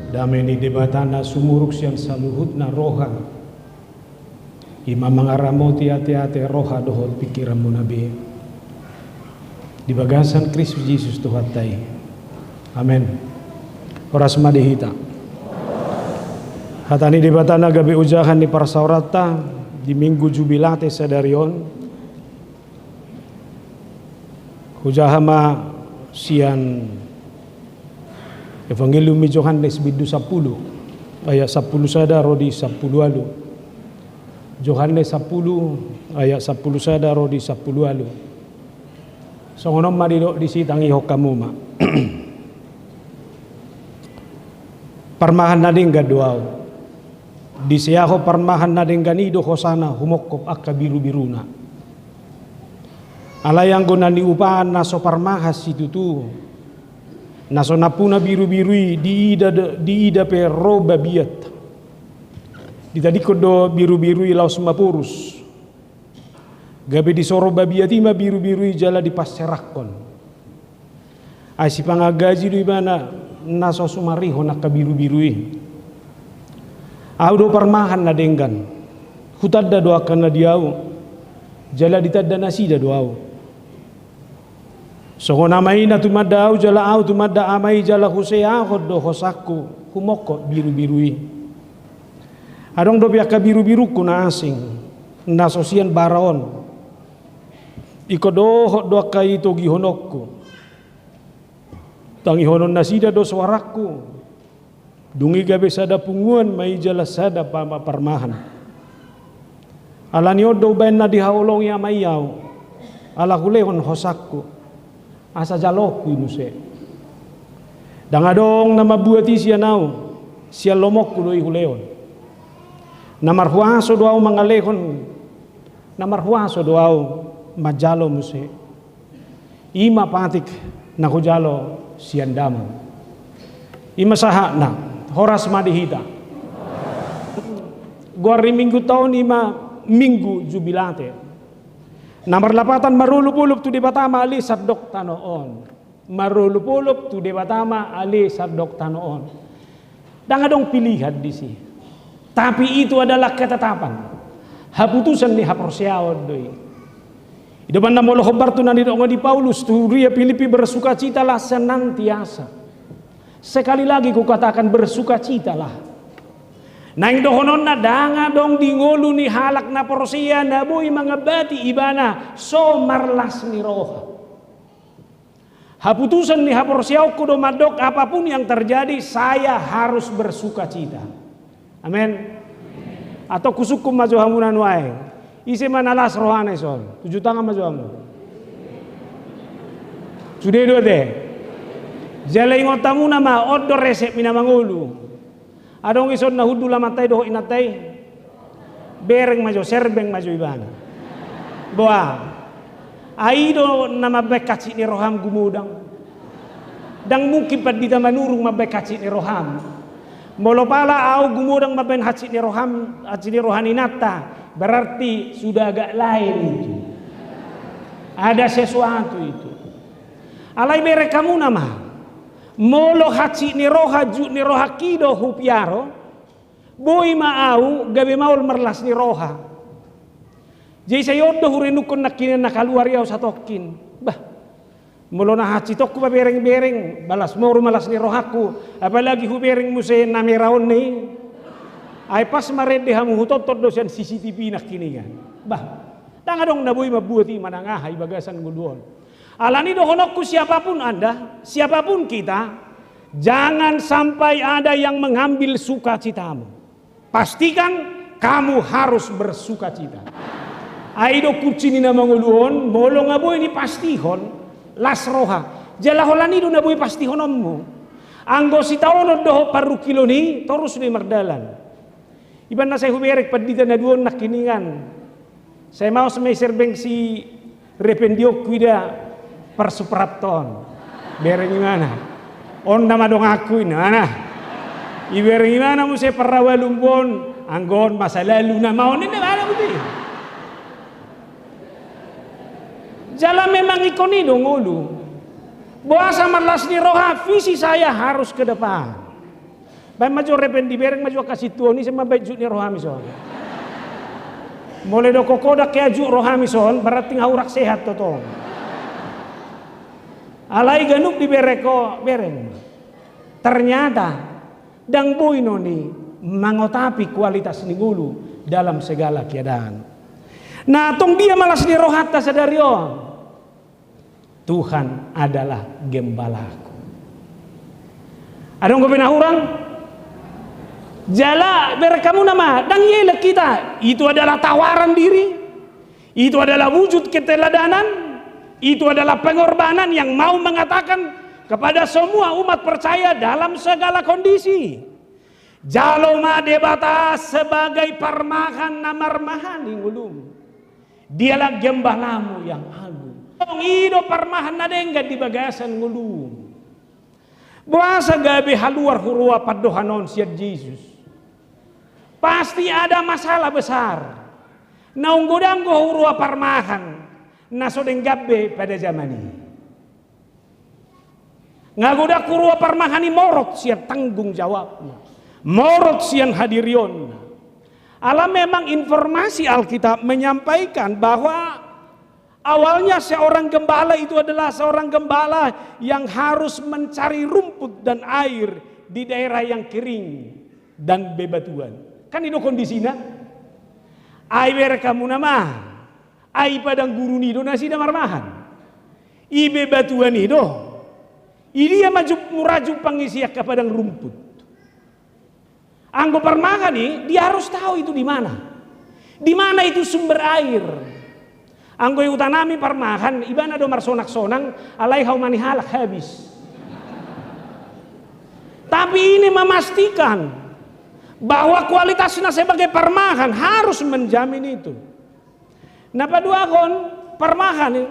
Damai ni debatana sumuruk siang saluhut na roha. Ima mangaramoti ate-ate roha dohot pikiranmu nabi. Di bagasan Kristus Yesus Tuhan tai. Amin. Oras madihita. Hatani debatana gabi ujahan di parsaurata di minggu jubilate sadarion. Hujahama sian Evangelium Yohanes bidu 10 ayat 10 sada rodi 10 alu. Yohanes 10 ayat 10 sada rodi 10 alu. Songonom marido disitangi hokamuma. Parmahan nading gaduau. Disiaho parmahan nading ganido hosana humokop akka biru-biruna. Alayang gonani upahan naso parmahas itu tu. Naso napuna biru-birui di ida pe roba biat. Di tadi kodo biru-birui laos mapurus. Gabe di soro babiati ma biru-birui jala di passerakon. Ay si pangagaji do ibana naso sumariho nakka biru-birui. Audo parmahan na denggan. Hutadda doakan na diau. Jala ditadda nasida doau. So namai na tumadau jala au tumadda amai jala husea do hosaku humoko biru-birui. Adong do biaka biru-biru kuna asing na sosian baraon. Iko do kai to gihonokku. Tangi honon nasida do suaraku. Dungi gabe sada punguan mai jala sada pama parmahan. Alani odo ben na dihaolong ya mai yau. Ala hulehon hosaku. Asa jalokku inuse. Dangadong nama buati sia nau. Sia lomokku doi huleon. Namar huaso doau mangalehon. Namar huaso doau majalo muse. Ima patik na hujalo siandama. Ima saha na horas madihita. Gori minggu tahun ima minggu jubilate. Nomor 8 marulupulup tu debatama ali sabdok tanoon. Marulupulup tu debatama ali sabdok tanoon. Dangadong pilihan di sini. Tapi itu adalah ketetapan. Haputusan ni haporsiaon doi. Idapan na molo khobar tu nani dongo di Paulus tu ria Filipi bersukacitalah senantiasa. Sekali lagi ku katakan bersukacitalah. Nang dohonon na danga dong di ngolu ni halak na porsia na boy mga bati ibana so marlas ni roha. Haputusan ni haporsiaw ko do madok apapun yang terjadi saya harus bersukacita. Amin. Atau kusukum majuhamunan wae. Isi manalas rohane sol. 7 tangan majuhamu. Sudah do de. Jalai ngotamu nama odor resep minamangulu. Adong ison na hudu lamatay doho inatay. Bereng majo, serbeng majo ibana. Boa. Aido na mabekaci ni roham gumudang. Dang mungkin pad dita manurung mabekaci ni roham. Molo pala au gumudang maben haci ni roham, haci ni rohani nata. Berarti sudah agak lain itu. Ada sesuatu itu. Alai bere kamu nama. Molo haci ni roha ju ni roha kido hupiaro boy maau gabe maul merlas ni roha jadi sayodo hurinukon nakinin nakaluar yaw satokin bah molo na haci tokku ba bereng-bereng balas mo malas ni rohaku apalagi hu bereng muse namiraon ni ay pas marede hamu hutotot dosen CCTV nakiningan bah tangadong naboy mabuti manangahay bagasan guluon. Alani dohonokku siapapun Anda, siapapun kita, jangan sampai ada yang mengambil sukacitamu. Pastikan kamu harus bersukacita. Aido kucini na manguluon, molong aboy ni pastihon, las roha. Jalaholani do na boy pastihonommu. Anggo si taonod doho paru kilo ni, torus ni mardalan. Iban na saya huberek padita na duon nakiningan. Saya mau semai serbeng si rependiok kuida persuprapton bereng gimana on nama dong aku ini mana ibereng gimana muse parawalumpon anggon masa lalu na mau ini mana budi jalan memang ikoni dong ulu Bahasa malas ni roha, visi saya harus ke depan. Baik maju repen di bereng maju kasih tuan ni sama baik juk ni rohami son. Mulai do kokodak kaya juk rohami son berarti ngaurak sehat to tong. Alai ganuk di bereko bereng. Ternyata dang boy noni mangotapi kualitas ni gulu dalam segala keadaan. Nah, tong dia malas di rohata sadario. Tuhan adalah gembalaku. Adong ko pinahurang? Jala berekamu nama dan yela kita. Itu adalah tawaran diri. Itu adalah wujud keteladanan. Itu adalah pengorbanan yang mau mengatakan kepada semua umat percaya dalam segala kondisi. Jalo ma debata sebagai parmahan namarmahan ingulum. Dialah gembalamu yang agung. Ido parmahan nadengga di bagasan ngulum. Buasa gabe haluar hurua padohanon siat Yesus. Pasti ada masalah besar. Naunggudanggo hurua parmahan. Nasodeng gabe pada zaman ini. Ngagoda kurua parmahani morot sian tanggung jawabnya. Morot sian hadirion. Alam memang informasi Alkitab menyampaikan bahwa awalnya seorang gembala itu adalah seorang gembala yang harus mencari rumput dan air di daerah yang kering dan bebatuan. Kan itu kondisinya. Ai berekamu nama. Ai padang guru nido nasi damarmahan. I bebatuan nido. Ini yang maju muraju pangisiak ke padang rumput. Anggo parmahan nih, dia harus tahu itu di mana. Di mana itu sumber air. Anggo utanami parmahan, ibana do marsonak-sonang, alai haumani halak habis. Tapi ini memastikan bahwa kualitasnya sebagai parmahan harus menjamin itu. Nah padua kon parmahan nih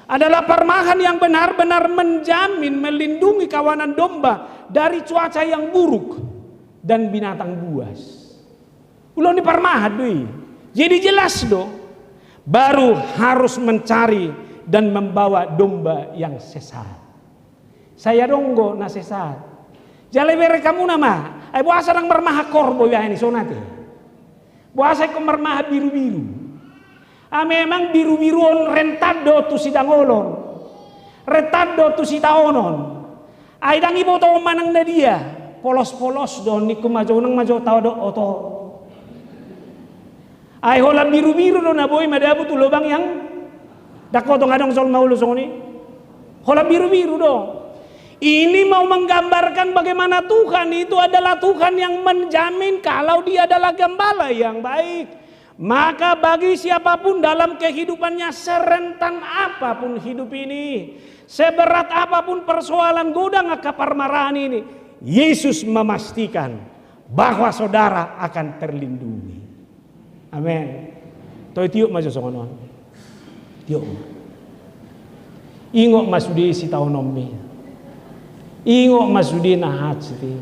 adalah parmahan yang benar-benar menjamin melindungi kawanan domba dari cuaca yang buruk dan binatang buas. Ulang di parmahan doi. Jadi jelas do, baru harus mencari dan membawa domba yang sesat. Saya donggo na sesat. Jale bere kamu nama. Ai buasa nang marmaha korbo ya ini sonate. Buasa ko marmaha biru-biru. Memang biru-biruon rentado tu si dangolon. Retado tu si taonon. Ai dang ibo to manang na dia. Polos-polos do niku majo nang majo tao do oto. Ai hola biru-biru do na boy madabu tu lubang yang dakoto ngadong sol maulo soni. Hola biru-biru do. Ini mau menggambarkan bagaimana Tuhan itu adalah Tuhan yang menjamin kalau dia adalah gembala yang baik. Maka bagi siapapun dalam kehidupannya serentan apapun hidup ini, seberat apapun persoalan godang keparmarahan ini, Yesus memastikan bahwa saudara akan terlindungi. Amin. Toy tiuk maju songonon. Tiuk. Ingok masudi si taonomi. Ingok masudi nahat siti.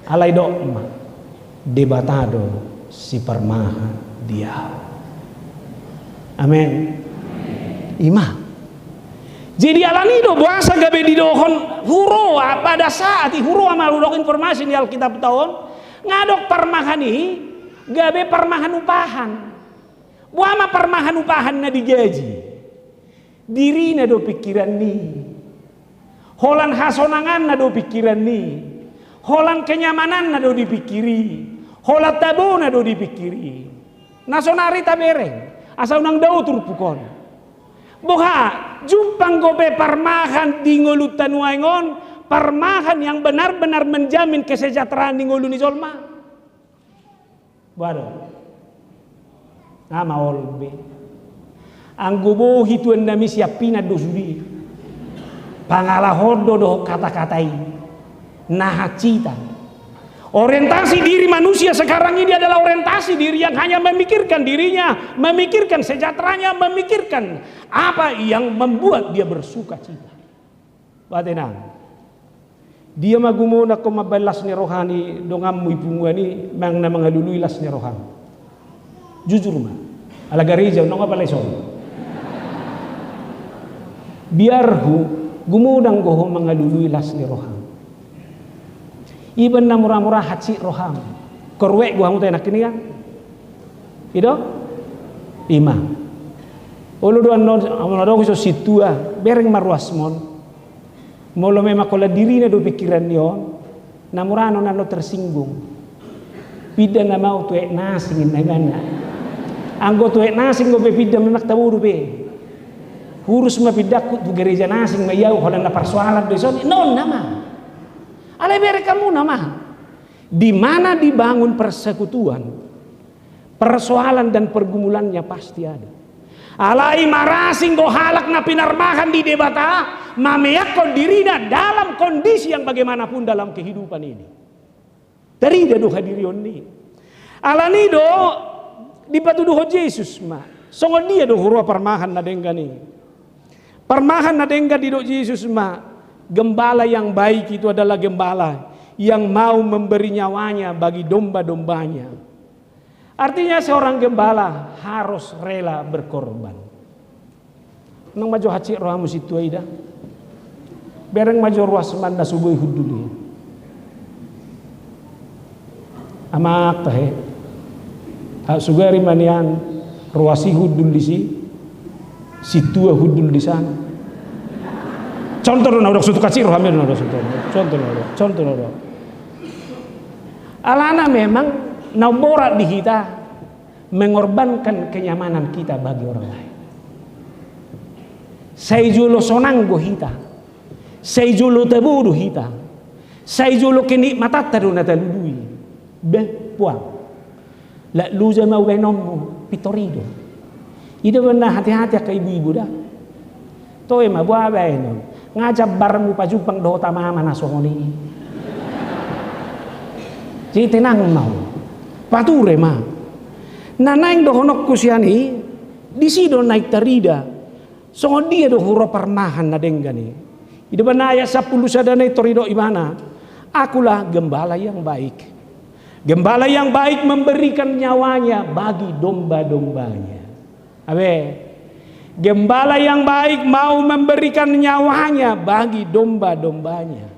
Alai do ma debatado si parmahan dia. Amin. Ima. Jadi alani do buasa gabe di dohon huro pada saat huro amaludok informasi di Alkitab tahun ngadok parmahan ini gabe parmahan upahan. Buama parmahan upahan na digaji. Diri na do pikiran ni. Holan hasonangan na do pikiran ni. Holan kenyamanan na do dipikiri. Holat tabo na do dipikiri. Nasonari tabereng. Asa unang daw turpukon. Boha, jumpang gobe parmahan di ngulut tanuaingon. Parmahan yang benar-benar menjamin kesejahteraan di ngulu ni Zolma. Waduh. Nama olbe. Ang gubo hituan nami siapina do sudi. Pangalahodo do kata-katai. Nahacita. Orientasi diri manusia sekarang ini adalah orientasi diri yang hanya memikirkan dirinya, memikirkan sejahteranya, memikirkan apa yang membuat dia bersuka cita. Batenang. Dia magumuna ko mabalas ni rohani dongam muipunguani mang na mga luluilas ni rohani. Jujur ma. Alagariza no nga palaison. Biarhu gumudang goho mga luluilas ni rohani. Iban na murah-murah haci roham. Korwek gua mutai nak ini kan. Itu? Ima. Ulu doan non amon so situa bereng marwasmon. Molo memang kola dirina do pikiran yo. Namurano nalo tersinggung. Pida na mau tuek nasing na mana. Anggo tuek nasing go be pida menak tawuru be. Hurus ma pidaku tu gereja nasing ma yau holan na persoalan do soni non nama. Ale bere kamu nama. Di mana dibangun persekutuan, persoalan dan pergumulannya pasti ada. Alai marasing go halak na pinarmahan di debata, mameyakon dirina dalam kondisi yang bagaimanapun dalam kehidupan ini. Dari do hadirion ni. Alani do di patuduh Yesus ma. Songo dia do hurua permahan na denggani. Permahan na dengga di do Yesus ma. Gembala yang baik itu adalah gembala yang mau memberi nyawanya bagi domba-dombanya. Artinya seorang gembala harus rela berkorban. Nang maju haci rohamu situ aida. Bereng maju ruas manda subuh huduli. Amak tahe. Sugari manian ruasi hudul di si. Situ hudul di sana. Contoh na udah suatu kacir hamil na udah contoh na. Alana memang naborat di kita mengorbankan kenyamanan kita bagi orang lain. Saya julo sonang go hita, saya julo tabudu hita, saya julo kenikmatan taru na taludui, puang, la luza mau benomu pitorido. Ida benar hati-hati ke ibu-ibu dah. Toy ma buah benom. Ngajak barmu pajupang do tamama na songoni. Jadi tenang mau. Pature ma. Nanaing do honok kusiani di sido naik terida. Songon dia do huro permahan na denggani. Ida banaya 10 sadana torido imana. Akulah gembala yang baik. Gembala yang baik memberikan nyawanya bagi domba-dombanya. Abe. Gembala yang baik mau memberikan nyawanya bagi domba-dombanya.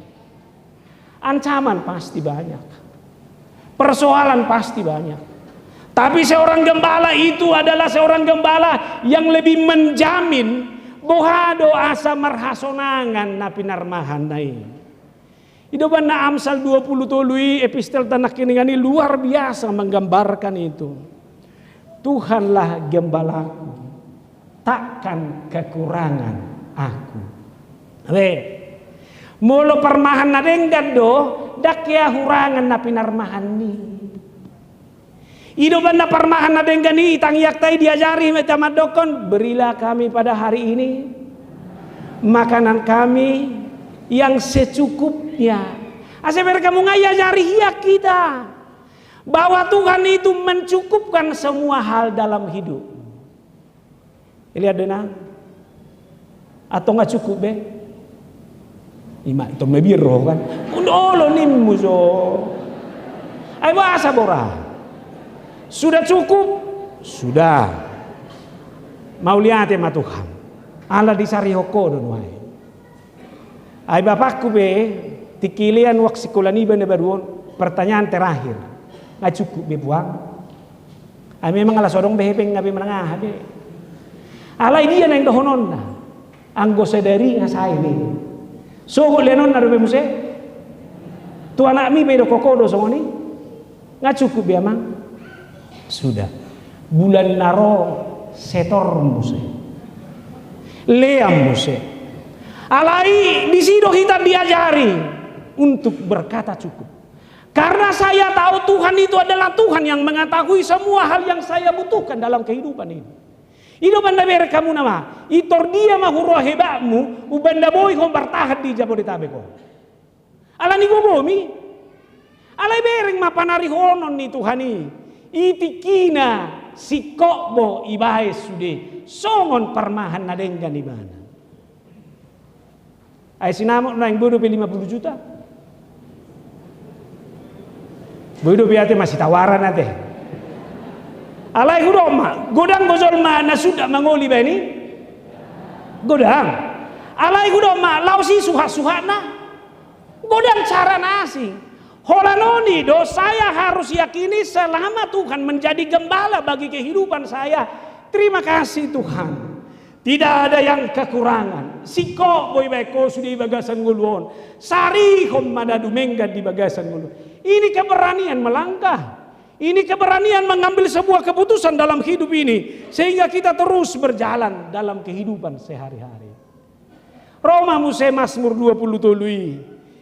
Ancaman pasti banyak. Persoalan pasti banyak. Tapi seorang gembala itu adalah seorang gembala yang lebih menjamin bohado asa marhasonangan na pinarmahan nai. Idoban na Amsal 20 tului epistel tanak kiningani luar biasa menggambarkan itu. Tuhanlah gembalaku. Takkan kekurangan aku. Mulu permahan na denggan do, dakya hurangan na pinarmahan ni. Ido na permahan na denggan ni, tangyak tay diajari macam dokon, berilah kami pada hari ini makanan kami yang secukupnya. Aseber kamu ngajari hiak kita bahwa Tuhan itu mencukupkan semua hal dalam hidup. Lihat denang atau nggak cukup be? Ima itu mebiro kan? Undolo nim muzo. Ay bahasa bora. Sudah cukup? Sudah. Mau lihat ya Tuhan. Allah disari hoko don wae. Ay bapakku be, tikilian wak sekolah ni benda baruon. Pertanyaan terakhir. Nggak cukup be buang. Ay memang ala sodong behepeng ngabe menengah be. Alai dia nang dohonon na. Anggo sedari ngasai ni. So lenon na dobe muse. Tu anak mi bedo kokodo songoni. Nggak cukup ya mang. Sudah. Bulan naro setor muse. Leam muse. Alai di sido kita diajari untuk berkata cukup. Karena saya tahu Tuhan itu adalah Tuhan yang mengetahui semua hal yang saya butuhkan dalam kehidupan ini. Ino banda bere kamu nama, itor dia mah hurua hebakmu, ubanda boy kau bertahan di Jabodetabek ko. Ala ni gobomi, ala bereng mapanari honon ni Tuhani, itikina si kokbo ibahe sude, songon permahan nadenggan di mana. Ay sinamok na yang bodoh 50 juta. Bodoh biate masih tawaran ate. Alai huroma, godang gozol mana sudah mangoli bani? Godang. Alai huroma, lausi suha-suhana. Godang cara nasi. Holanoni do saya harus yakini selama Tuhan menjadi gembala bagi kehidupan saya. Terima kasih Tuhan. Tidak ada yang kekurangan. Siko boy beko sudi bagasan nguluon. Sari hom madadu mengga di bagasan ngulu. Ini keberanian melangkah. Ini keberanian mengambil sebuah keputusan dalam hidup ini. Sehingga kita terus berjalan dalam kehidupan sehari-hari. Roma Muse Mazmur 20 tului.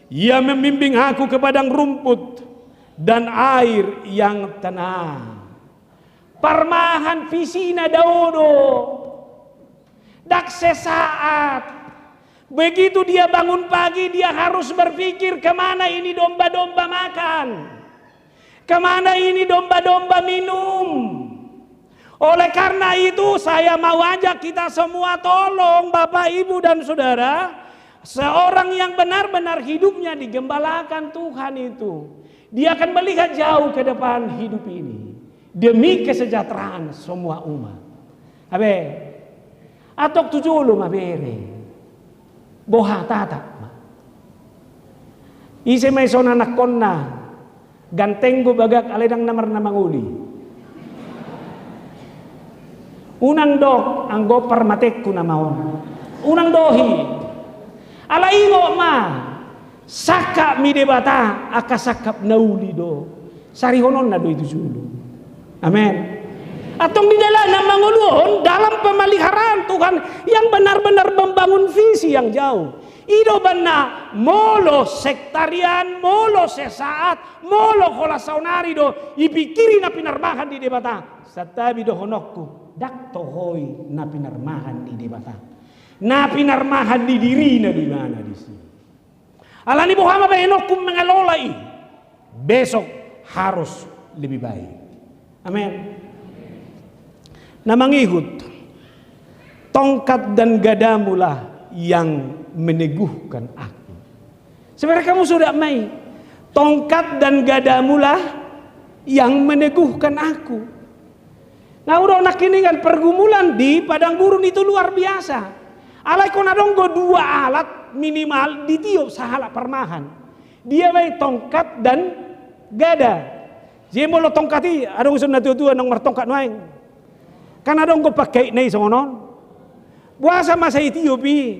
Ia membimbing aku ke padang rumput dan air yang tenang. Parmahan visina daudo. Dak sesaat. Begitu dia bangun pagi, dia harus berpikir kemana ini domba-domba makan. Kemana ini domba-domba minum. Oleh karena itu saya mau ajak kita semua tolong Bapak Ibu dan Saudara. Seorang yang benar-benar hidupnya digembalakan Tuhan itu. Dia akan melihat jauh ke depan hidup ini. Demi kesejahteraan semua umat. Abe. Atok tujulo mabere. Boha tata. Ise may sona nakonna. Gantenggo bagak aledang namar na manguli. Unang dok ang gopar matekku na maon. Unang dohi. Alaingo ma. Saka mi debata akasakap nauli do. Sarihonon na do itu julo. Amen. Atong di dalam manguluon dalam pemeliharaan Tuhan yang benar-benar membangun visi yang jauh. Ido bana molo sektarian, molo sesaat, molo kola saunari do ipikiri na pinarmahan di debata. Satabi do honokku dak tohoi na pinarmahan di debata. Na pinarmahan di diri na di mana di sini. Alani Muhammad enokku mengelolai. Besok harus lebih baik. Amin. Nah mengikut tongkat dan gadamulah yang meneguhkan aku. Sebenarnya kamu sudah mai. Tongkat dan gadamulah yang meneguhkan aku. Nah udah nak ini kan pergumulan di padang gurun itu luar biasa. Alai konadonggo dua alat minimal di tiup sahala permahan. Dia mai tongkat dan gada. Jadi mau tongkati adong sun tua nong mertongkat noeng. Karena dong ko pakai nei songonon. Buasa masa Ethiopia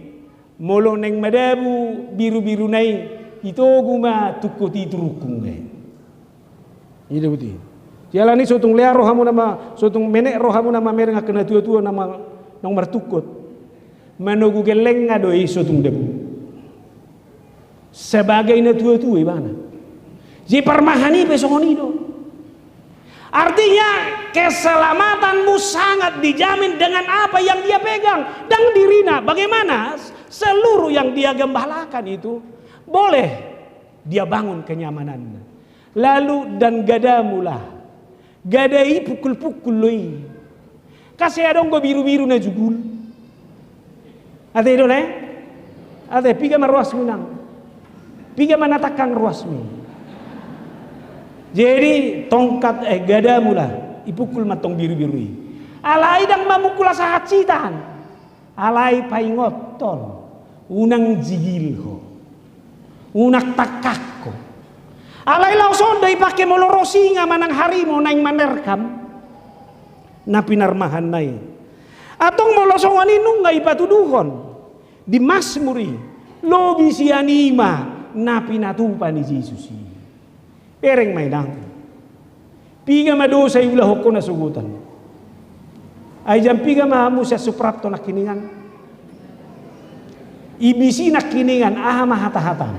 molo neng madabu biru-biru nei itu guma tukuti turukung nei. Ini betul. Jalani sotung liar rohamu nama sotung menek rohamu nama mereng kena tua-tua nama nong mertukut. Manogu geleng ngadoi sotung debu. Sebagai na tua-tua ibana. Ji permahani besongoni do. Artinya keselamatanmu sangat dijamin dengan apa yang dia pegang dan dirina. Bagaimana seluruh yang dia gembalakan itu boleh dia bangun kenyamanannya. Lalu dan gadamulah gadai pukul-pukul loi. Kasih adong go biru-biru na jugul. Ate itu le? Ate piga marwas minang. Piga manatakang ruas mi. Jadi tongkat gadamulah ipukul matong biru-birui. Alai dang mamukul sahat citan. Alai paingotol. Unang jigilho. Unak takakko. Alai lauson dai pake molorosinga manang harimo naing manerkam. Na pinarmahan nai. Atong molosongan inung ngai patuduhon. Di Mazmuri. Lobi sianima na pinatupan ni Yesus. Pereng maidang. Piga madosa ulah hoko na sugutan. Ay jam piga mahamu sa suprapto na kiningan. Ibisi na kiningan aha mahata-hatan.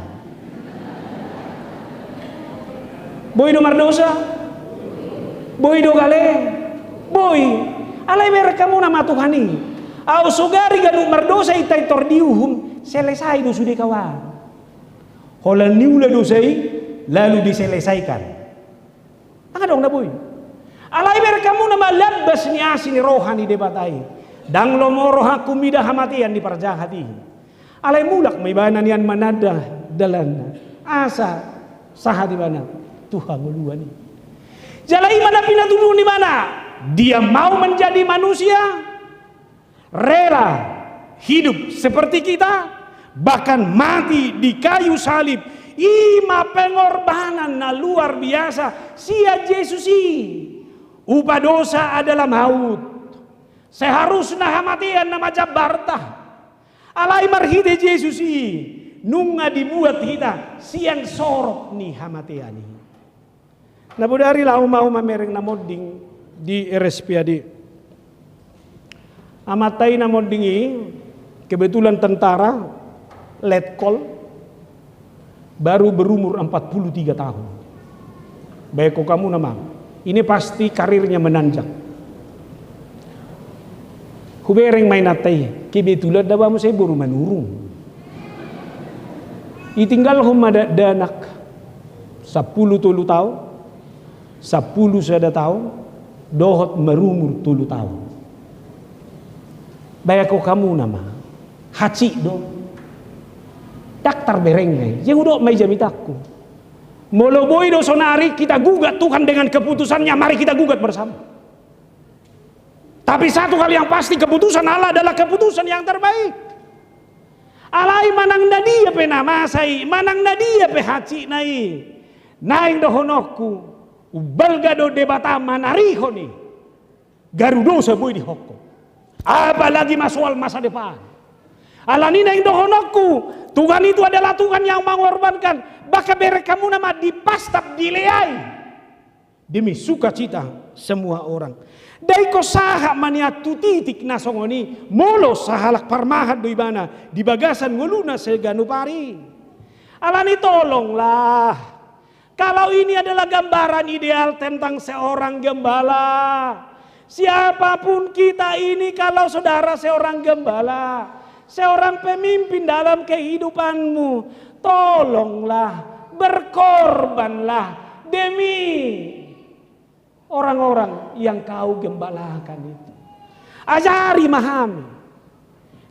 Boy do mardosa. Boy do gale. Boy. Alay mereka mo na matuhani. Aw sugari ganu mardosa itay tordiuhum. Selesai do sudah kawan. Holan niula dosai. Lalu diselesaikan. Tanga dong na boy. Alay berkamu na malabas ni asin rohani debatai. Dang lomoro hakumida hamatian di parjahati. Alay mulak may banan yan manada dalan. Asa saha di mana? Tuhan nguluan ni. Jalai mana pinatuduh di mana? Dia mau menjadi manusia. Rela hidup seperti kita. Bahkan mati di kayu salib. Ima pengorbanan na luar biasa. Sia Yesus upah dosa adalah maut. Seharusnya hamatian nama Jabarta. Alai marhide Yesus nunga dibuat kita sian sorot ni hamatian. Nah budari lau mau mamereng namoding di RSPAD. Amatai namodingi kebetulan tentara letkol baru berumur 43 tahun. Baik kamu nama, ini pasti karirnya menanjak. Kubereng main atai, kebetulan dabamu saya baru menurun. Itinggal huma danak 10 tulu tahun, 10 sada tahun, dohot merumur 3 tahun. Baik kamu nama, haci do. Daktar berengai, yang udah mai jamitakku. Moloboi do sonari kita gugat Tuhan dengan keputusannya, mari kita gugat bersama. Tapi satu hal yang pasti, keputusan Allah adalah keputusan yang terbaik. Alai manang nadia pe namasai, manang nadia pe haci nai. Naing do honokku, ubalga do debata manariho ni. Garudo sebui di hoko. Apalagi masual masa depan. Alanina yang dohonokku, Tuhan itu adalah Tuhan yang mengorbankan. Bahkan bere kamu nama dipastap dileai demi sukacita semua orang. Daiko saha maniatu titik nasongoni molo sahalak parmahat do ibana di bagasan nguluna seganu pari. Alani tolonglah. Kalau ini adalah gambaran ideal tentang seorang gembala, siapapun kita ini kalau saudara seorang gembala, seorang pemimpin dalam kehidupanmu, tolonglah, berkorbanlah demi orang-orang yang kau gembalakan itu. Ajari mahami.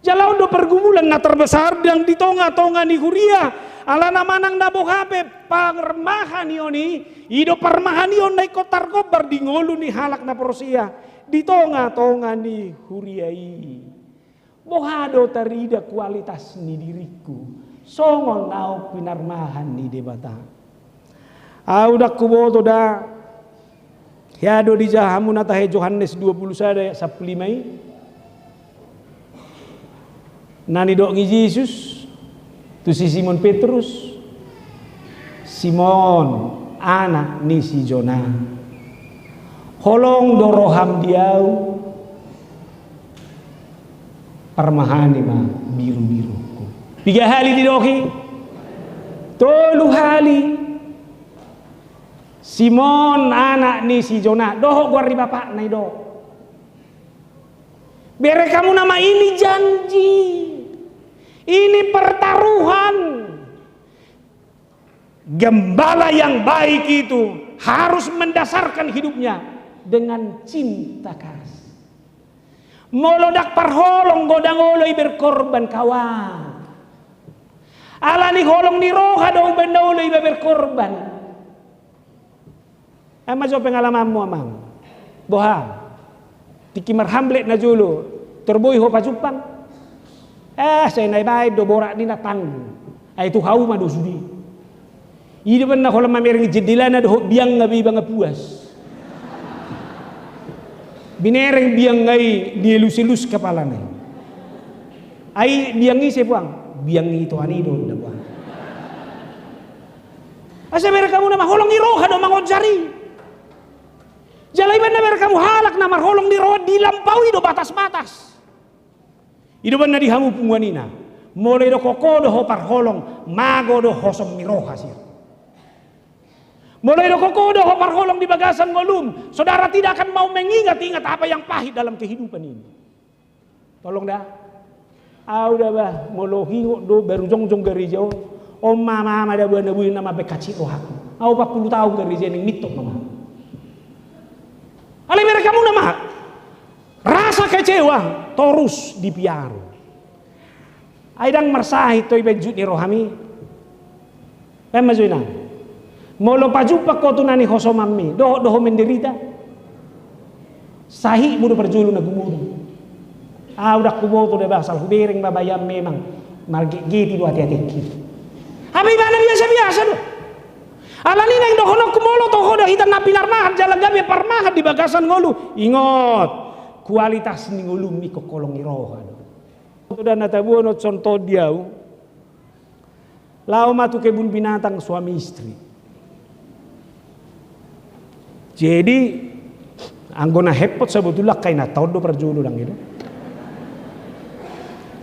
Jalau do pergumulan na terbesar yang di tonga-tonga ni huria, ala namanang na bohape pangremahan yoni, ido parmahan yon na ikotar kobar di ngolu ni halak na prosia, di tonga-tonga ni huriai. Bohado tarida kualitas ni diriku, songol nao pinarmahan ni debata. Audak kuboto da, hiado di jahamu natahe Yohanes 21 ayat 15. Nani dok ngi Yesus, tu si Simon Petrus, Simon anak ni si Jona, holong doroham diau, parmahani ma biru-biruku. 3 hali didoki, tolu hali. Simon anak ni si Jona, doho gua ri bapak nai do. Bere kamu nama ini janji. Ini pertaruhan. Gembala yang baik itu harus mendasarkan hidupnya dengan cinta kasih. Molodak parholong godang oloi berkorban kawan. Alani holong ni roha dong benda oloi berkorban. Ama jo pengalamanmu amang. Boha. Tikimar hamlet na julu. Terboy ho pajupang. Saya naik baik do borak ni natang. Itu hau madu sudi. Ini pernah kalau mamering jendela na do biang ngabi bang puas. Binereng biang ngai dielus-elus kepala nai. Ai biang ni sepuang, biang itu ani do da buang. Asa mer kamu nama holong ni roha do mangon jari. Jalai benar mer kamu halak nama holong ni roha dilampaui do batas-batas. Ido benar di hamu pungwanina. Mulai do koko do hopar holong, mago do hosom ni roha sih. Mulai do koko do hopar holong di bagasan ngolum, saudara tidak akan mau mengingat-ingat apa yang pahit dalam kehidupan ini. Tolong dah. Udah bah, molohi do baru jong-jong gereja. Om mama ada buah-buah nama bekaci rohaku. 40 tahun gereja ning mitok mama. Ale mereka kamu nama rasa kecewa terus dipiaru. Aidang marsahi toy benjut ni rohami. Pemajuina. Molo pajupak ko tunani hosomami, doho menderita. Sahi mudo perjulu na gumuru. Udah kuboto de basal hubereng babayam memang margi giti do hati-hati. Apa mana biasa-biasa doh. Alani nang dohono kumolo toho dah hitan napilar mahat jalan gabe parmahat di bagasan ngolu. Ingot kualitas ni ngolu mi kokolong iroha. Sudah natabuo no contoh dia. Lau matu kebun binatang suami istri. Jadi anggona hepot sebetulnya kaina tau do perjulu dang itu.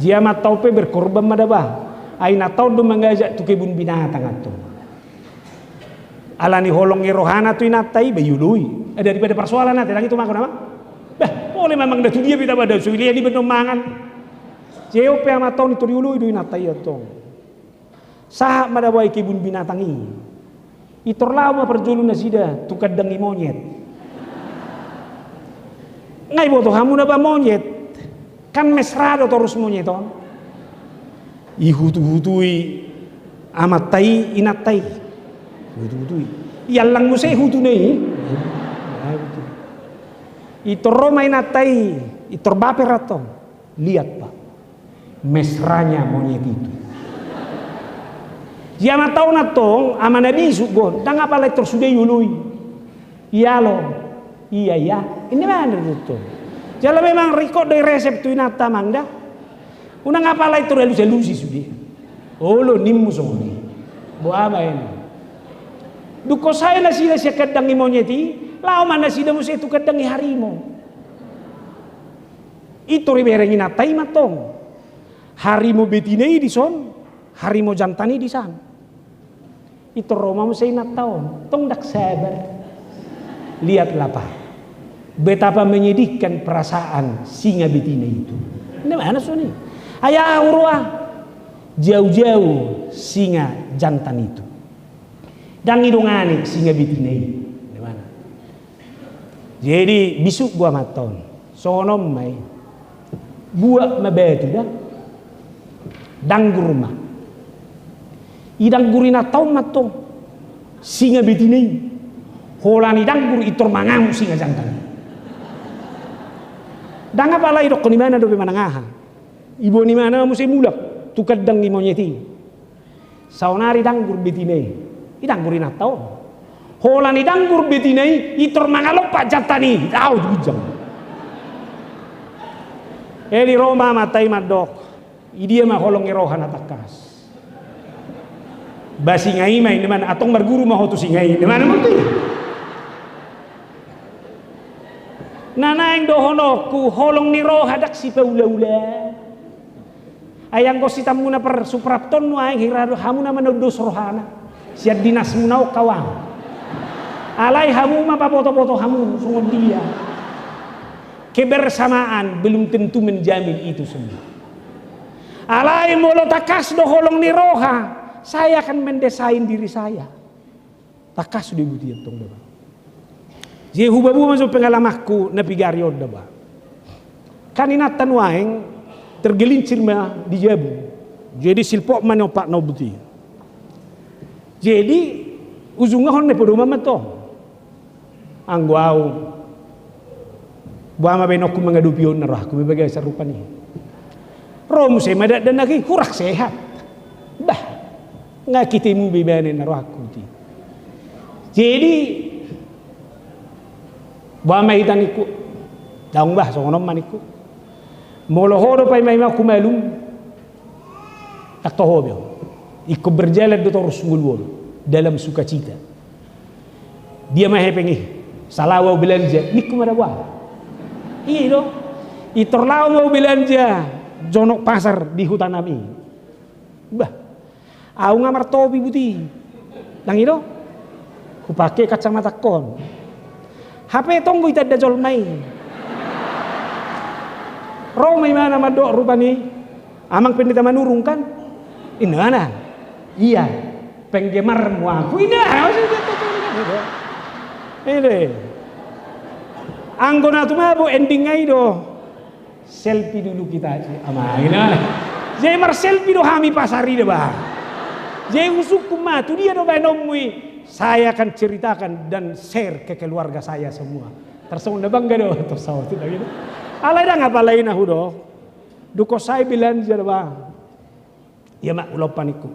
Dia matau pe berkorban madaba. Aina tau do mengajak tu kebun binatang atau. Alani holong rohana tu inatai bayului. Daripada persoalan nanti lagi tu makan apa? Bah, boleh memang dah tu dia kita pada sulia di bentuk mangan. Jeo pe amatau ni tu diului du inatai atau. Sah madaba kebun binatang ini. Itor lama perjulu nasida tu kadangi monyet. Ngai boto hamu naba monyet. Kan mesrado terus monyet on. Ihutu-hutui amatai inatai. Hutu-hutui. Yalang mo say hutu na Itor Roma inatai. Itor baperato. Lihat pak. Mesranya monyet itu. Jama tahu na tong ama nabi sugon. Dang apa lagi tersudah yului. Iya lo. Iya ya. Ini mana itu? Jala memang record dari resep tu inata mangda. Unang apa lagi tu lusi sudah. Oh lo nimmu soni. Buat apa ini? Duko saya nasi kadangi monyeti. Lau mana sida musa itu kadangi harimau. Itu ribereng inata matong. Harimau betinai di son. Harimau jantani di sana. Itu Roma musa inataon. Tong dak sabar. Lihatlah pak. Betapa menyedihkan perasaan singa betina itu. Ini mana soni? Ayah urwah jauh-jauh singa jantan itu. Dan hidungane singa betina itu. Di mana? Jadi bisuk gua maton. Sonom mai. Buat mabetu dah. Danggur rumah. Idang gurina tau matong. Singa betina itu. Holani danggur itor mangamu singa jantan. Dang apa lagi dok ni mana do manangaha. Ibu ni mana musi mulak tukad dang ni monyeti. Saunari danggur betine. Idanggur inatau. Hola ni danggur betine itor mangalopa jatani. Tahu bujang. Eli Roma matai madok. Idia mah holong irohan atakas. Basi ngai mai di mana atong berguru mah hotu singai di mana mesti. Nanaing dohono ku holong ni roh hadak si paula-ula. Ayang ko si tamuna per suprapton no ayang hirado hamuna manodos rohana. Siad dinas munau kawang. Alay hamu ma papoto-poto hamu sungod dia. Kebersamaan belum tentu menjamin itu semua. Alay molo takas do holong ni roha, saya akan mendesain diri saya. Takas di butian tong doa. Jadi hubabu masuk pengalamanku napi gariod ba. Kaninatan waeng tergelincir mah di jabu. Jadi silpok manopak no buti. Jadi ujungnya hon ne podoma mato. Angguau. Buama benokku mengadupion narah ku bebagai serupa ni. Rom se madak dan lagi hurak sehat. Bah. Ngakitimu bebane narahku ti. Jadi Buama itaniku daung bah songonom maniku molohodo pai mai maku malum tak tohobyo ikut berjalan do terus ngulwol dalam sukacita dia mah pengi salawa belanja niku madawa iya do itorlaw mau belanja jonok pasar di hutan nami bah au ngamar topi buti nang itu ku pakai kacamata kon HP tonggo ita dajol mai. Romai mana madok rupani. Amang pendeta manurung kan? Inana. Iya. Penggemar muaku ina. Ini. Anggona tu mabo ending ai do. Selfie dulu kita ama ina. Jadi mar selfie do hami pasari de ba. Jadi usuk kuma tu dia do banomui. Saya akan ceritakan dan share ke keluarga saya semua. Tersawang na bangga do, tersawang tu lagi. Alay dah ngapa lain aku do. Duko saya bilang jadi ba. Ya mak ulopan iku.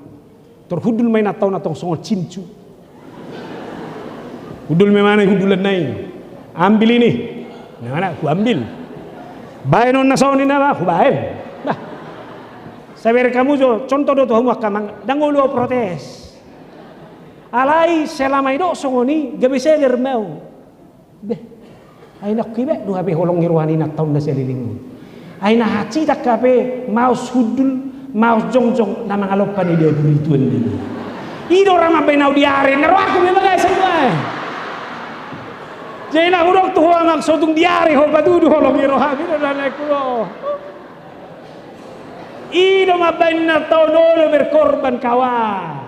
Terhudul main atau natong songo cincu. Hudul memana hudulan nai. Ambil ini. Mana aku ambil. Bae non nasaw ni na aku bae. Bah. Saber kamu jo contoh do tuh kamang dangolo protes. Alai selama itu songoni gabe seler mau. Beh. Ai nak kibe du habe holong ngiruani nak taun na seliling. Ai na haci tak kape mau hudul mau jongjong nama ngalopan dia berituan dia. Ido rama benau diare ngero aku memang guys semua. Jadi nak urang tuh ngak sotung diare ho batudu holong ngiro ha gitu dan aku. Ido mabena tau dolo berkorban kawan.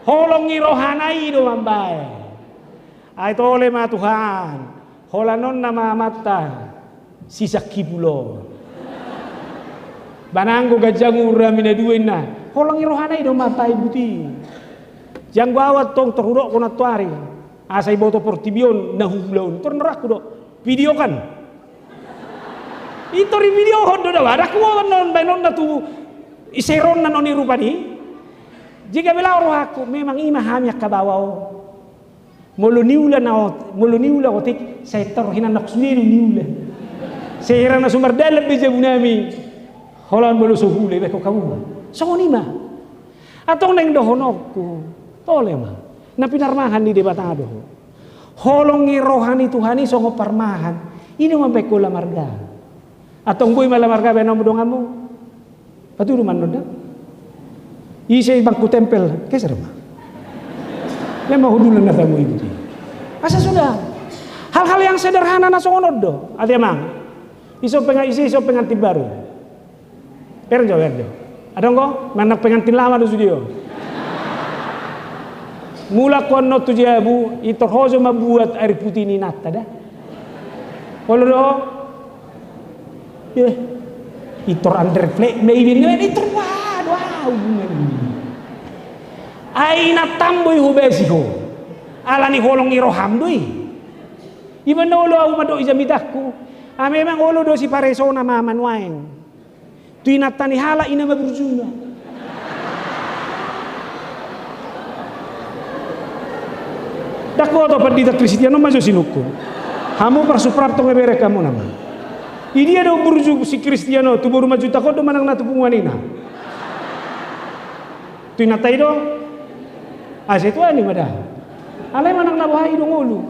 Holong ngiro hanai ido mambai. Ai tole ma Tuhan. Holanon nama mata sisa kipulo. Bananggo gajangu ramina duena. Holong rohana ido matai buti. Jang gawat tong terhudok kona tuari. Asai boto portibion nahulaun. Ternerak do. Video kan. Itu di video hodo dah. Ada kuat non benon na tu iseron na noni rupani. Jika bela roh aku memang imaham yak kabawao. Mulu niula otik saya terhinan nak sendiri niula. Saya na sumber dalam beja bunami. Holan bolu suhule beko kamu. Songo nima. Atong neng dohonokku. Tole ma. Na pinarmahan di debatado. Holongi rohani Tuhani songo parmahan. Ini mambeko lamarga. Atong boy malamarga benom dongamu. Patu ruman noda. Isi bangku tempel keserma. Lema hudulan na tamu ibu. Asa sudah. Hal-hal yang sederhana na songo nodo. Ati emang. Iso pengantin baru. Perjo. Ada enggak? Manak pengantin lama do studio. Mula kono tujabu itu hozo membuat air putih ini nata dah. Kalau do, itu under play, maybe itu wow. Aina tamboy hubesiho. Alani holong iroham doi. Iban dolo aku mado izamidahku. Memang olo do si paresona maman waeng. Tuinatani hala ina mabrujuna. Dakwa to pandita Kristiano maso sinuku. Hamu parsuprapto ngebere kamu nama. Ini ada burju si Kristiano tu baru maju takut do manang natu punganina. Tuinatai do. Ase tu ani madah. Alai manang nabahai do ngulu.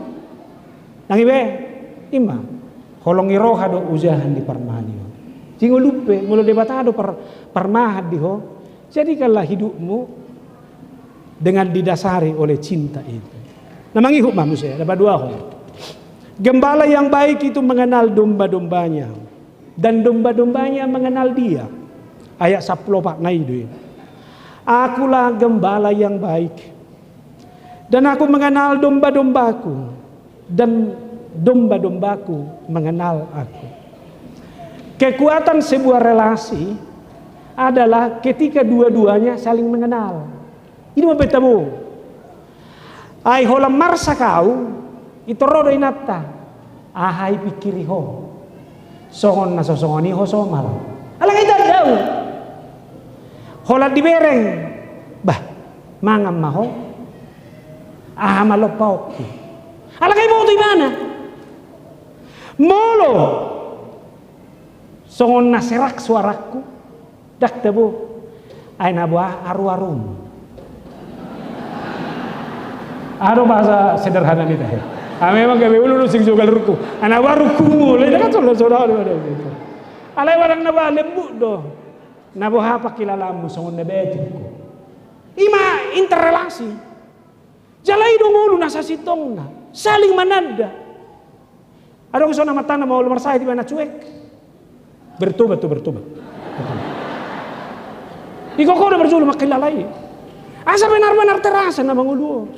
Nangibe ima. Holongi roha do uzahan di parmani. Jingo lupe mulo debatado parmahat diho. Jadikanlah hidupmu dengan didasari oleh cinta itu. Namang ihuk manusia dapat dua ho. Gembala yang baik itu mengenal domba-dombanya dan domba-dombanya mengenal dia. Ayat 10 Pak Naidu. Akulah gembala yang baik dan aku mengenal domba-dombaku dan domba-dombaku mengenal aku. Kekuatan sebuah relasi adalah ketika dua-duanya saling mengenal. Ini mau bertemu. Ai holam marsa kau itu rodo inata. Ahai pikiri ho. Songon na sosongoni ho somal. Alang itu jauh. Hola dibereng. Bah, mangam maho. Aha malopau. Alang itu di mana? Molo. Songon na serak suaraku. Dak debu. Ai nabuah aru-arum. Ada bahasa sederhana nih teh. Memang gawe ulu sing jogal ruku. Ana baru kumul, kan saudara ada gitu. Alai warang naba lembu do. Nabo hapa kilalamu songon nebetiko. Ima interrelasi. Jalai do ngulu nasa sitongna. Saling mananda. Ada orang sona matana mau lumar saya di mana cuek. Bertobat. Iko ko do berjulu makilalai. Asa benar-benar terasa na mangulu.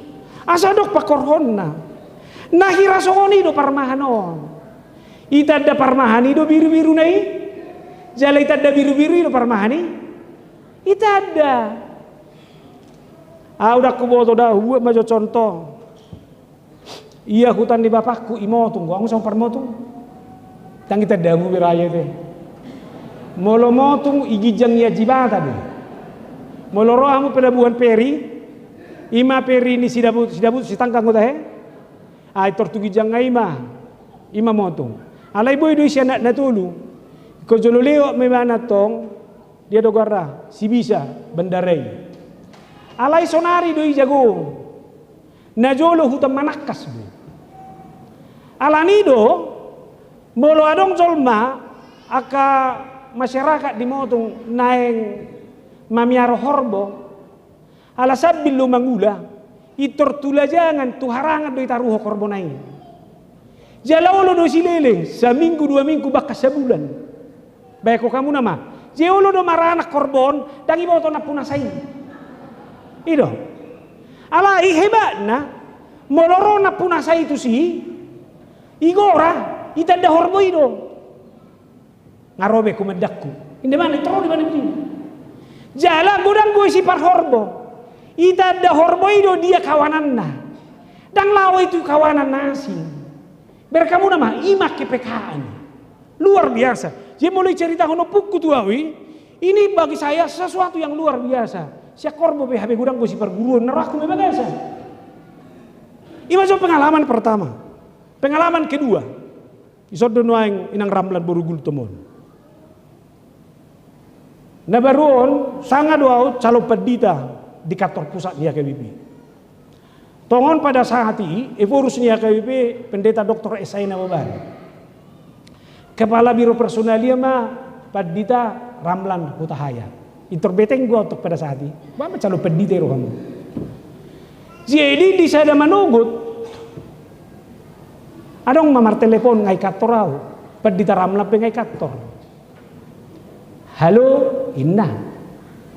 Asa dok pakorhonna. Nahira songoni do parmahanon. Ita ada parmahani do biru-biru nai. Jala ita ada biru-biru do parmahani. Ita ada. Udah kuboto dah buat majo contoh. Iya hutan di bapakku imotung gua ngusong parmotung. Tang kita damu beraya teh. Molo motung igijang ya jibata deh. Moloro amu pelabuhan peri, ima peri ini sidabut si tangkang ko tahe. Ay tortugi jangga ima motong. Alay boy do siya na tulu. Ko jololeo may manatong dia do garra si bisa bandaray. Alay sonari do jago. Na jolo hutam manakas bo. Alanido molo adong jolma aka masyarakat di motong naeng mamiaro horbo alasab bilu mangula itortula jangan tu harangan do itaruho korbo naing jalaulo do sileleng seminggu 2 minggu bakas sebulan baik ko kamu nama jeolo do marana korbon dangi moto na punasai ido ala hebatna moloro na punasai itu si igora itanda horbo ido ngarobe kumedakku inde mana tero di mana begini jala gudang gue si par horbo ita ada horbo itu dia kawanan na dan lawa itu kawanan nasi berkamu nama imak kepekaan luar biasa dia mulai cerita hono puku tuawi ini bagi saya sesuatu yang luar biasa si korbo PHB gudang gue si perguruan neraku memang biasa ini masuk pengalaman pertama pengalaman kedua isodon waing inang ramlan borugul temon. Nah baruon sangat doa calo pedita di kantor pusat dia KBP. Tongon pada saat ini evorusnya KBP pendeta Dr. Esai Nawaban. Kepala Biro Personalia mah pedita Ramlan Hutahaya. Interbeteng gua untuk pada saat ini. Mama calo pedita itu kamu. Jadi di sana manugut. Adong mamar telepon ngai kantor au. Pedita Ramlan pengai kantor. Halo, Inna.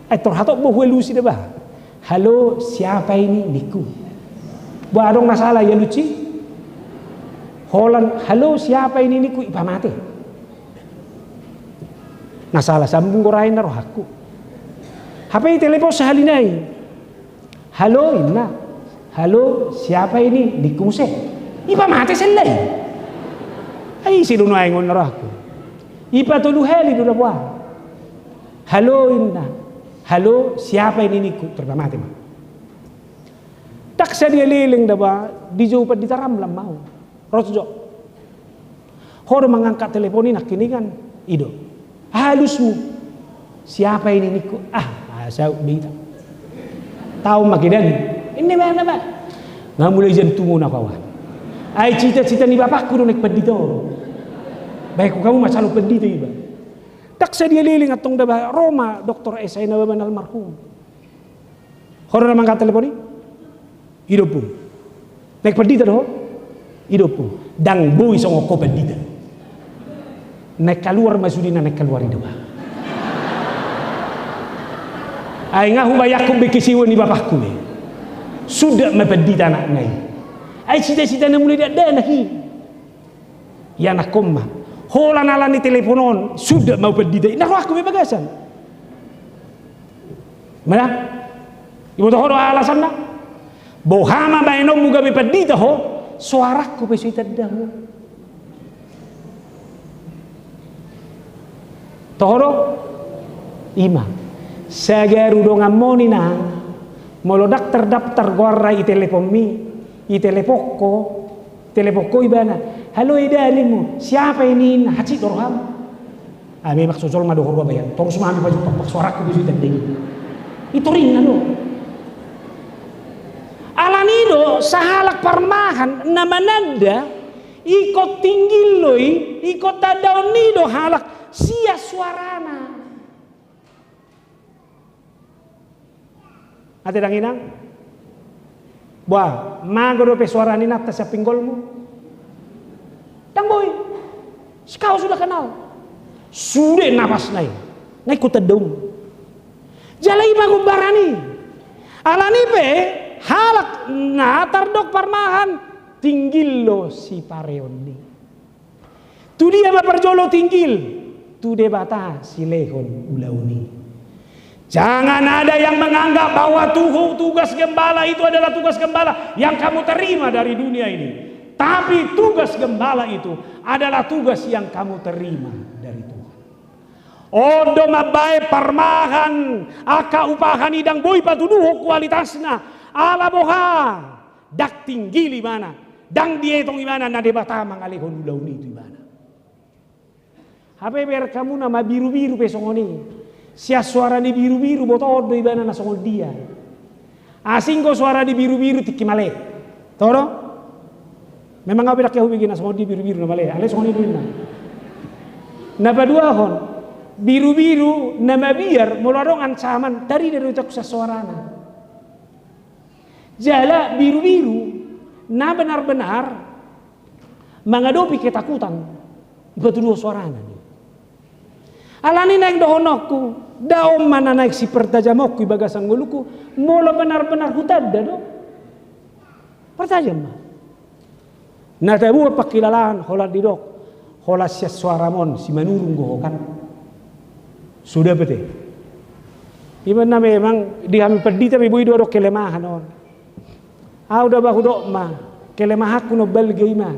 Terhatok bahwa luci deh bah. Halo, siapa ini? Niku. Bah adong masalah ya luci. Holland, halo siapa ini? Niku ipa mati. Masalah sambung korain naruh aku. HP telepon sehalinai. Halo, Inna. Halo, siapa ini? Niku se. Ipa mati selai. Ay siluno aingon naruh aku. Ipa tulu heli dulu buah. Halo Inna, halo siapa ini niku tergamati mah. Tak saya liling daba di jauh di taram lam mau. Rojo. Hor mengangkat telepon ini nak kini kan ido. Halusmu. Siapa ini niku? Saya bita. Tahu makidan. Ini mana pak? Nggak mulai jantungu nak kawan. Ai cita-cita ni bapakku do nek pedito. Baik kamu masalah pedito iba. Tak saya liling atong daba Roma Dr. Esai Nawaban almarhum. Hora mangkat telepon ini hidup pun. Nek pedita doh hidup pun. Dang boy songo ko pedita. Nek keluar masudina nek keluar hidup. Ai ngahu bayakum bekisiwan ni bapakku ni. Sudah mepedita anak ngai. Ai cita-cita na mulai ada nahi. Ya nak koma. Hola nalani teleponon sudah mau pedita. Nah aku bebagasan. Mana? Ibu tahu alasan nak? Bohama baino muga pedita ho. Suaraku pesita dah. Tohoro ima. Sagaru dong amoni na. Molo daftar guarra i telepon mi, i telepoko ibana. Halo idalimu, siapa ini? Haji dorham. Ami maksud sol mado horba bayan. Terus mami baju pak suaraku bisu tending. Itu ringan lo. Alanido sahalak parmahan namananda ikut tinggi loi, ikut tadaw nido halak sia suarana. Ate danginang? Wah, mago do pe suarani nata sa pinggolmu. Dang boy, kau sudah kenal. Sudah napas naik, naik kutedung. Jalai magumbarani. Alani pe halak natardok parmahan tinggil lo si pareoni. Tu dia maperjolo tinggil, tu debata si lehon ulauni. Jangan ada yang menganggap bahwa tugas gembala itu adalah tugas gembala yang kamu terima dari dunia ini. Tapi tugas gembala itu adalah tugas yang kamu terima dari Tuhan. Odo mabae parmahan aka upahan idang boy patuduho kualitasna ala boha dak tinggi mana dang dietong imana na debata mangalihon ulauni itu imana. Hape ber kamu nama biru-biru pesongoni sia suara di biru-biru botodo ibana na songol dia. Asing ko suara di biru-biru tikimale. Toro? Memang ngau bedak yahu bikin na songol di biru-biru na male. Ale songol itu na. Napadua hon biru-biru nama biar muladong ancaman dari ucap sesuarana. Jala biru-biru na benar-benar menghadapi ketakutan betul suarana. Alani naik dohonokku, daom mana naik si pertajamokku bagasan nguluku, mula benar-benar hutad do. Pertajam. Nah tabu pakilalan holat didok, holat sia suaramon si manurung gohokan. Sudah bete. Iman memang dihami pedih tapi bui dua kelemahan on. Udah bahu dok ma kelemahanku no belge ma.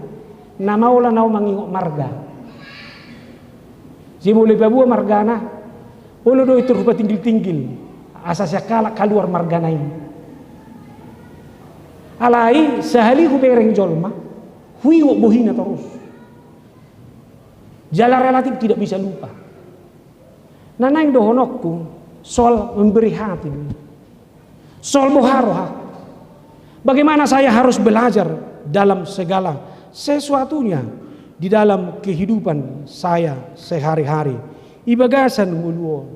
Nama olah nau mangingok marga. Jimuli babua margana. Ulu do itu rupa tinggil-tinggil. Asasnya keluar margana ini. Alai sehali ku bereng jolma. Hui wok bohina terus. Jalan relatif tidak bisa lupa. Nana yang dohonokku soal memberi hati, soal boharoha. Bagaimana saya harus belajar dalam segala sesuatunya di dalam kehidupan saya sehari-hari. Ibagasan nguluo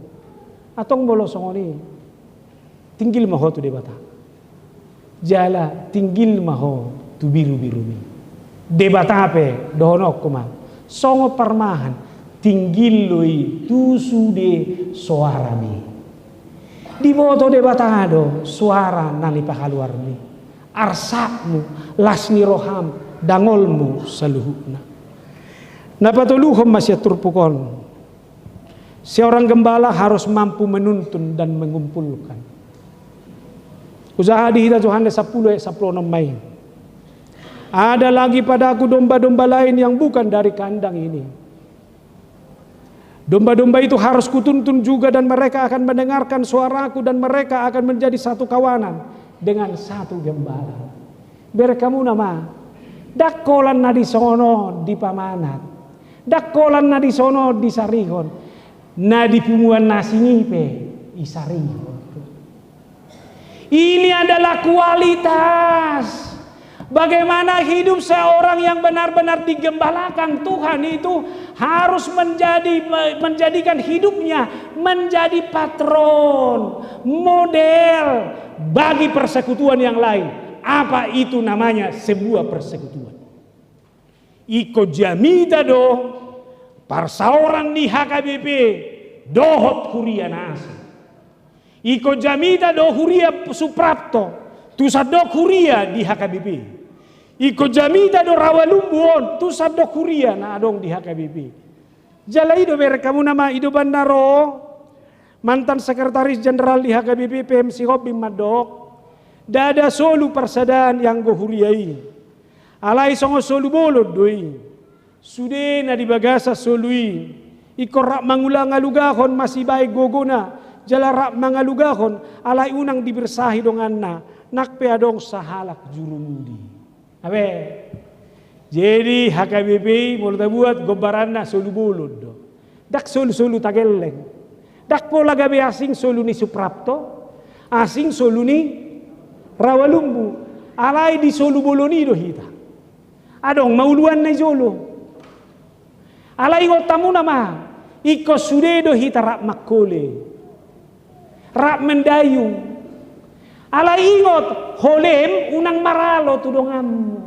atong bolosongoni tinggil maho tu debata. Jala tinggil maho tu biru-biru mi. Debata ape dohonokku mah songo parmahan. Tinggil loi tusu de suara mi. Di boto de batado suara nali pakaluar mi. Arsakmu lasni roham dangolmu seluhukna. Napatuluhom masih turpukon. Seorang gembala harus mampu menuntun dan mengumpulkan. Usaha di hita Yohanes 10 ayat 16 Mei. Ada lagi padaku domba-domba lain yang bukan dari kandang ini. Domba-domba itu harus kutuntun juga dan mereka akan mendengarkan suaraku dan mereka akan menjadi satu kawanan dengan satu gembala. Biar kamu nama dakolan na di sono di pamanat, dakolan na di sono di sarihon, na di pumuan nasi ngipe isarihon. Ini adalah kualitas. Bagaimana hidup seorang yang benar-benar digembalakan Tuhan itu harus menjadikan hidupnya menjadi patron, model bagi persekutuan yang lain. Apa itu namanya sebuah persekutuan? Iko jamita do parsaoran di HKBP dohot huria nasi. Iko jamita do huria suprapto tusadok huria di HKBP. Iko jamita do rawalumbuon tu sabdo kuria na adong di HKBP. Jala ido ber kamu nama ido bandaro mantan sekretaris jenderal di HKBP PMC Hobi Madok. Dada solu persadaan yang go huriai. Alai songo solu bolod doi. Sude na di bagasa solui. Iko rak mangulang alugahon masih baik gogona. Jala rak mangalugahon alai unang dibersahi donganna. Nakpe adong sahalak jurumudi. Abe, jadi HKBP mulai buat gobaranna solu bolod do. Dak solu tageleng. Dak pola gabe asing solu ni Suprapto, asing solu ni Rawalumbu. Alai di solu boloni do hita. Adong mauluan na jolo. Alai ngotamu nama iko sude do hita rak makole. Rak mendayung. Ala ingot holem unang maralo tudonganmu.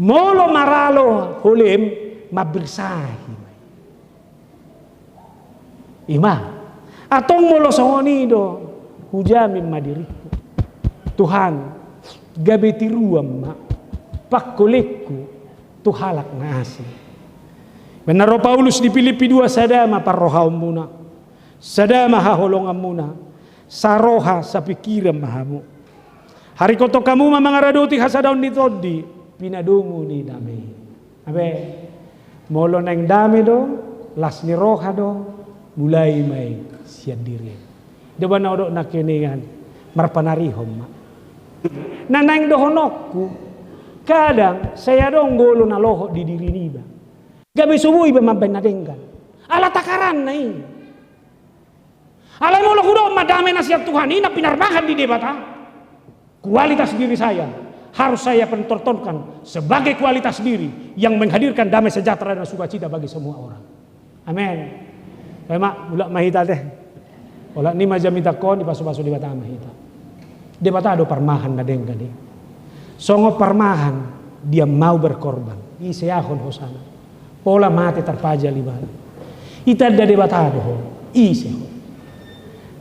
Molo maralo holem mabirsahi. Ima atong molo songoni do hujamin madiriku. Tuhan gabetiruam ma pakkolekku tuhalak na asih. Benar Paulus di Filipi 2 sadama parrohaum muna. Sadama haholongan muna. Saroha sa pikiran mahamu. Hari koto kamu mamangaradoti hasadaun ditodi pinadungu ni dami. Abe molo neng dami do las ni roha do mulai mai siad diri. Deba na odok na keningan marpanarihom ma. Nanang dohonokku kadang saya dong golo na loho di diri niba. Gabi subuh iba maben na denggan. Ala takaran na ini. Ala mo lo kudo madame nasihat Tuhan ini pinarbahan di debata. Kualitas diri saya harus saya pertontonkan sebagai kualitas diri yang menghadirkan damai sejahtera dan sukacita bagi semua orang. Amin. Mak mulak mahita teh. Ola ni majamita kon di pasu-pasu di bata mahita. Di bata ada parmahan na dengga di. Songo parmahan dia mau berkorban. Isi ahon hosana. Pola mati terpaja libana. Ita ada di bata do. Isi ahon.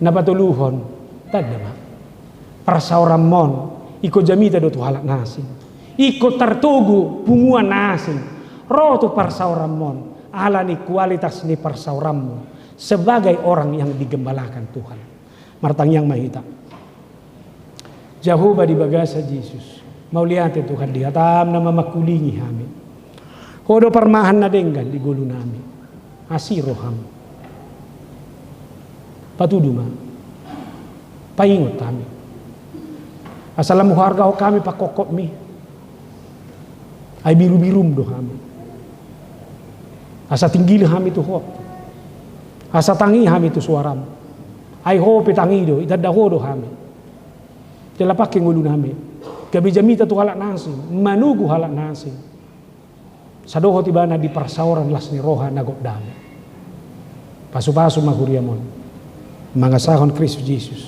Napatuluhon tadda mak. Persauran mon iko jamita do tuhalak nasi. Iko tertugu punguan nasi. Rotu persauran mon. Ala ni kualitas ni persauranmu sebagai orang yang digembalakan Tuhan. Martang yang mahita. Jehovah di bagasa Yesus. Mau lihat Tuhan di hatam nama makulingi kami. Hodo permahan na denggan di gulu nami. Asiroham. Patuduma. Paingot kami. Asalamu harga o kami pakokot mi. Ay biru-birum do kami. Asa tinggi kami tu ho. Asa tangi kami tu suaram. Ai ho petangi do itanda ho do kami. Tela pakai ngulu kami. Gabi jamita tu halak nasi, manugu halak nasi. Sadoho tibana di persauran las ni roha nagok dami. Pasu-pasu mahuriamon. Mangasahon Kristus Yesus.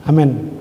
Amen.